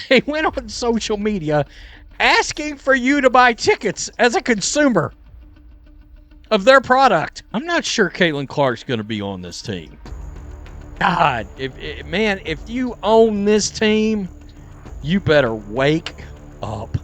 They went on social media asking for you to buy tickets as a consumer of their product. I'm not sure Caitlin Clark's going to be on this team. God, if you own this team, you better wake up.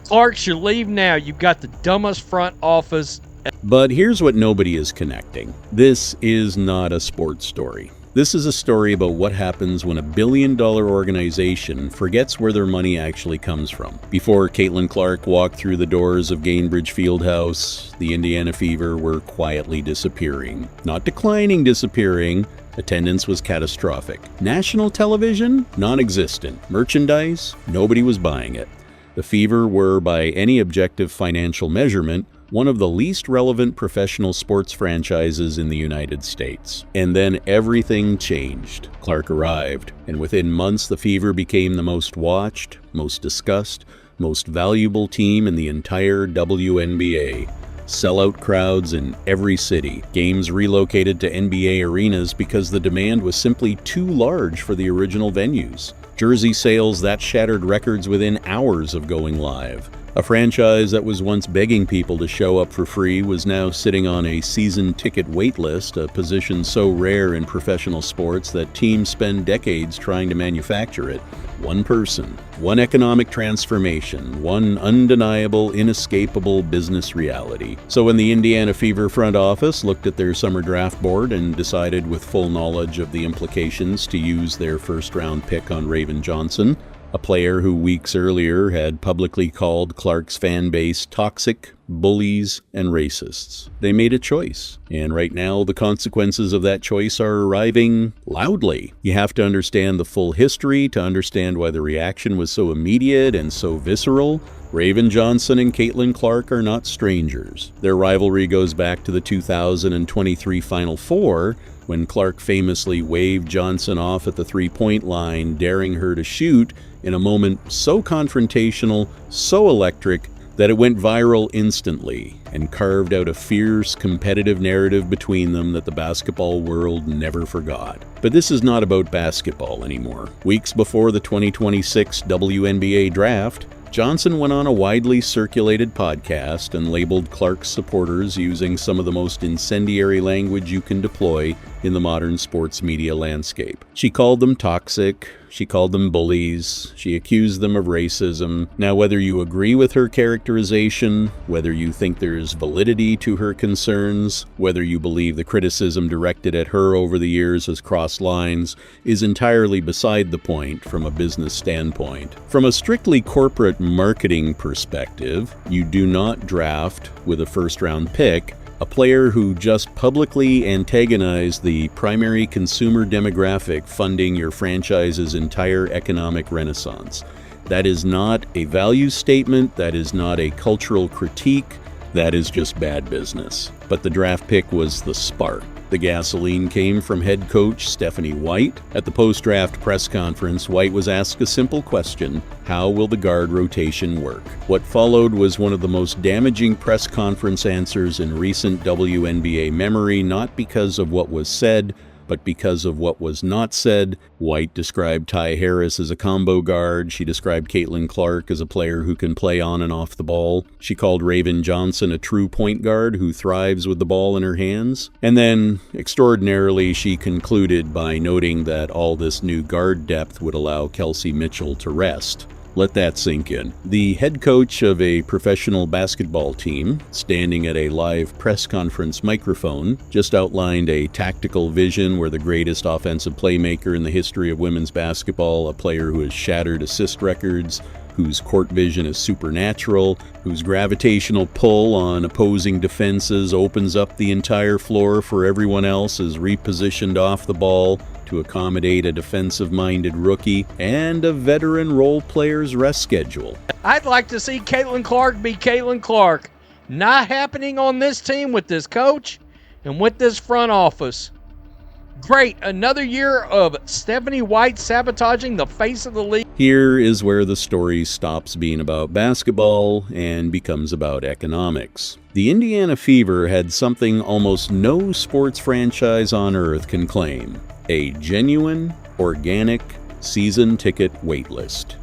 Clark should leave now. You've got the dumbest front office. But here's what nobody is connecting. This is not a sports story. This is a story about what happens when a billion-dollar organization forgets where their money actually comes from. Before Caitlin Clark walked through the doors of Gainbridge Fieldhouse, the Indiana Fever were quietly disappearing. Not declining, disappearing. Attendance was catastrophic. National television? Non-existent. Merchandise? Nobody was buying it. The Fever were, by any objective financial measurement, one of the least relevant professional sports franchises in the United States. And then everything changed. Clark arrived, and within months the Fever became the most watched, most discussed, most valuable team in the entire WNBA. Sellout crowds in every city. Games relocated to NBA arenas because the demand was simply too large for the original venues. Jersey sales that shattered records within hours of going live. A franchise that was once begging people to show up for free was now sitting on a season ticket wait list, a position so rare in professional sports that teams spend decades trying to manufacture it. One person, one economic transformation, one undeniable, inescapable business reality. So when the Indiana Fever front office looked at their summer draft board and decided with full knowledge of the implications to use their first-round pick on Raven Johnson, a player who weeks earlier had publicly called Clark's fan base toxic, bullies, and racists. They made a choice, and right now the consequences of that choice are arriving loudly. You have to understand the full history to understand why the reaction was so immediate and so visceral. Raven Johnson and Caitlin Clark are not strangers. Their rivalry goes back to the 2023 Final Four, when Clark famously waved Johnson off at the three-point line, daring her to shoot in a moment so confrontational, so electric, that it went viral instantly and carved out a fierce, competitive narrative between them that the basketball world never forgot. But this is not about basketball anymore. Weeks before the 2026 WNBA draft, Johnson went on a widely circulated podcast and labeled Clark's supporters using some of the most incendiary language you can deploy in the modern sports media landscape. She called them toxic, she called them bullies, she accused them of racism. Now, whether you agree with her characterization, whether you think there's validity to her concerns, whether you believe the criticism directed at her over the years has crossed lines, is entirely beside the point from a business standpoint. From a strictly corporate marketing perspective, you do not draft with a first-round pick a player who just publicly antagonized the primary consumer demographic funding your franchise's entire economic renaissance. That is not a value statement, that is not a cultural critique, that is just bad business. But the draft pick was the spark. The gasoline came from head coach Stephanie White. At the post-draft press conference, White was asked a simple question: how will the guard rotation work? What followed was one of the most damaging press conference answers in recent WNBA memory, not because of what was said, but because of what was not said. White described Ty Harris as a combo guard. She described Caitlin Clark as a player who can play on and off the ball. She called Raven Johnson a true point guard who thrives with the ball in her hands. And then, extraordinarily, she concluded by noting that all this new guard depth would allow Kelsey Mitchell to rest. Let that sink in. The head coach of a professional basketball team, standing at a live press conference microphone, just outlined a tactical vision where the greatest offensive playmaker in the history of women's basketball, a player who has shattered assist records, whose court vision is supernatural, whose gravitational pull on opposing defenses opens up the entire floor for everyone else, is repositioned off the ball to accommodate a defensive-minded rookie and a veteran role player's rest schedule. I'd like to see Caitlin Clark be Caitlin Clark. Not happening on this team with this coach and with this front office. Great, another year of Stephanie White sabotaging the face of the league. Here is where the story stops being about basketball and becomes about economics. The Indiana Fever had something almost no sports franchise on earth can claim: a genuine, organic season ticket waitlist.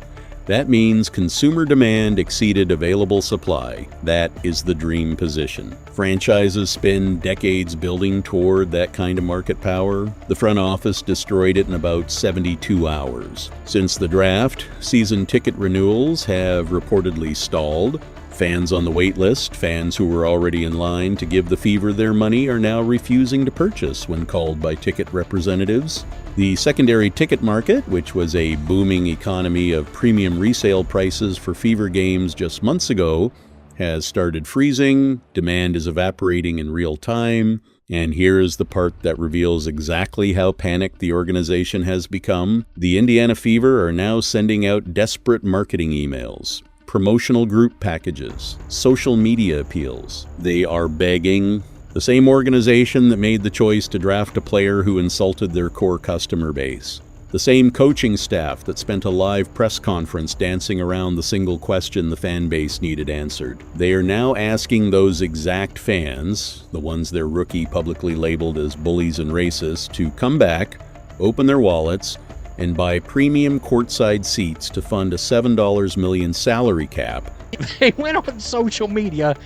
That means consumer demand exceeded available supply. That is the dream position. Franchises spend decades building toward that kind of market power. The front office destroyed it in about 72 hours. Since the draft, season ticket renewals have reportedly stalled. Fans on the wait list, fans who were already in line to give the Fever their money, are now refusing to purchase when called by ticket representatives. The secondary ticket market, which was a booming economy of premium resale prices for Fever games just months ago, has started freezing. Demand is evaporating in real time. And here is the part that reveals exactly how panicked the organization has become. The Indiana Fever are now sending out desperate marketing emails, promotional group packages, social media appeals. They are begging the same organization that made the choice to draft a player who insulted their core customer base, the same coaching staff that spent a live press conference dancing around the single question the fan base needed answered. They are now asking those exact fans, the ones their rookie publicly labeled as bullies and racists, to come back, open their wallets, and buy premium courtside seats to fund a $7 million salary cap. They went on social media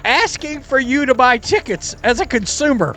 asking for you to buy tickets as a consumer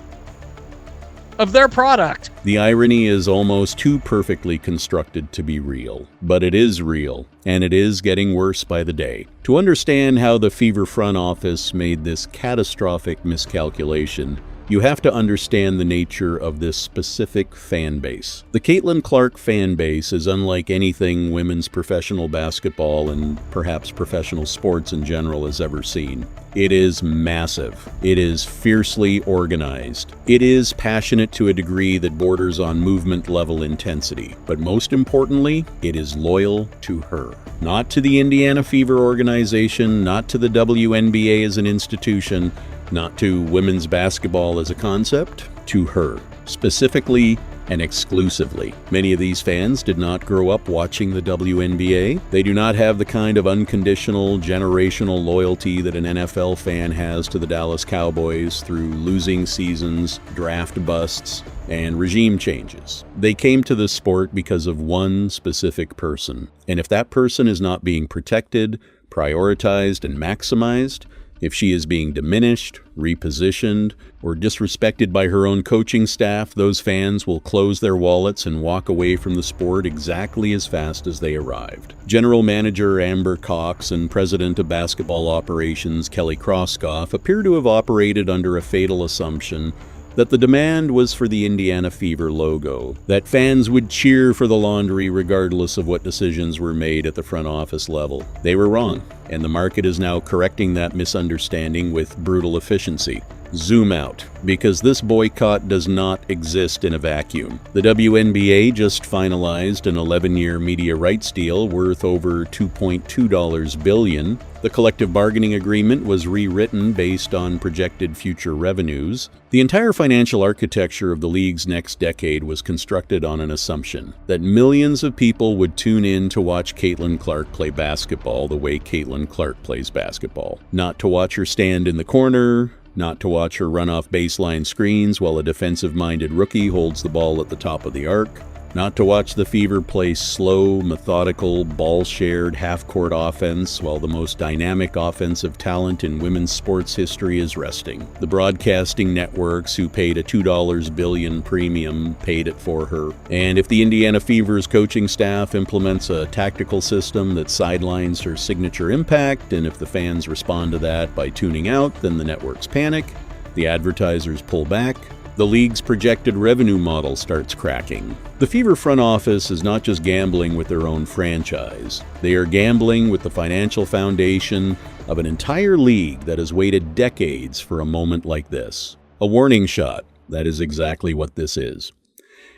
of their product. The irony is almost too perfectly constructed to be real, but it is real, and it is getting worse by the day. To understand how the Fever front office made this catastrophic miscalculation, you have to understand the nature of this specific fan base. The Caitlin Clark fan base is unlike anything women's professional basketball and perhaps professional sports in general has ever seen. It is massive. It is fiercely organized. It is passionate to a degree that borders on movement-level intensity. But most importantly, it is loyal to her. Not to the Indiana Fever organization, not to the WNBA as an institution, not to women's basketball as a concept, to her, specifically and exclusively. Many of these fans did not grow up watching the WNBA. They do not have the kind of unconditional, generational loyalty that an NFL fan has to the Dallas Cowboys through losing seasons, draft busts, and regime changes. They came to this sport because of one specific person. And if that person is not being protected, prioritized, and maximized, if she is being diminished, repositioned, or disrespected by her own coaching staff, those fans will close their wallets and walk away from the sport exactly as fast as they arrived. General Manager Amber Cox and President of Basketball Operations Kelly Krauskopf appear to have operated under a fatal assumption that the demand was for the Indiana Fever logo, that fans would cheer for the laundry regardless of what decisions were made at the front office level. They were wrong, and the market is now correcting that misunderstanding with brutal efficiency. Zoom out, because this boycott does not exist in a vacuum. The WNBA just finalized an 11-year media rights deal worth over $2.2 billion. The collective bargaining agreement was rewritten based on projected future revenues. The entire financial architecture of the league's next decade was constructed on an assumption that millions of people would tune in to watch Caitlin Clark play basketball the way Caitlin Clark plays basketball. Not to watch her stand in the corner, not to watch her run off baseline screens while a defensive-minded rookie holds the ball at the top of the arc, not to watch the Fever play slow, methodical, ball-shared, half-court offense while the most dynamic offensive talent in women's sports history is resting. The broadcasting networks who paid a $2 billion premium paid it for her. And if the Indiana Fever's coaching staff implements a tactical system that sidelines her signature impact, and if the fans respond to that by tuning out, then the networks panic, the advertisers pull back, the league's projected revenue model starts cracking. The Fever front office is not just gambling with their own franchise. They are gambling with the financial foundation of an entire league that has waited decades for a moment like this. A warning shot. That is exactly what this is.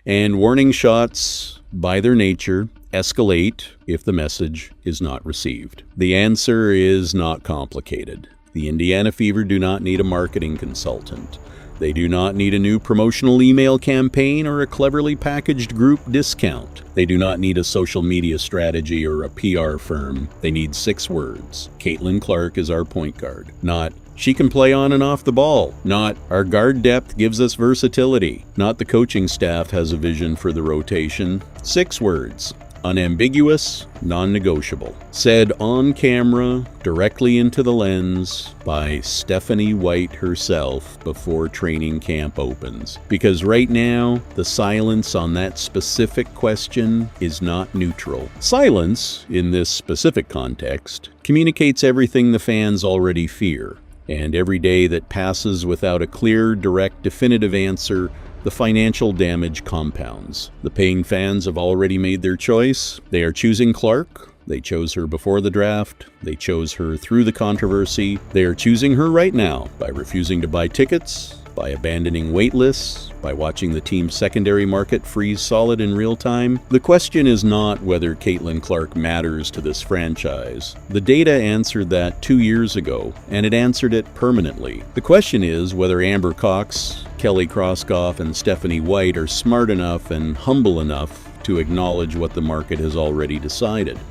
And warning shots, by their nature, escalate if the message is not received. The answer is not complicated. The Indiana Fever do not need a marketing consultant. They do not need a new promotional email campaign or a cleverly packaged group discount. They do not need a social media strategy or a PR firm. They need 6 words. Caitlin Clark is our point guard. Not, She can play on and off the ball. Not, our guard depth gives us versatility. Not, the coaching staff has a vision for the rotation. 6 words. Unambiguous, non-negotiable. Said on camera, directly into the lens, by Stephanie White herself before training camp opens. Because right now, the silence on that specific question is not neutral. Silence, in this specific context, communicates everything the fans already fear. And every day that passes without a clear, direct, definitive answer, the financial damage compounds. The paying fans have already made their choice. They are choosing Clark. They chose her before the draft. They chose her through the controversy. They are choosing her right now by refusing to buy tickets, by abandoning wait lists, by watching the team's secondary market freeze solid in real time. The question is not whether Caitlin Clark matters to this franchise. The data answered that 2 years ago, and it answered it permanently. The question is whether Amber Cox, Kelly Krauskopf, and Stephanie White are smart enough and humble enough to acknowledge what the market has already decided.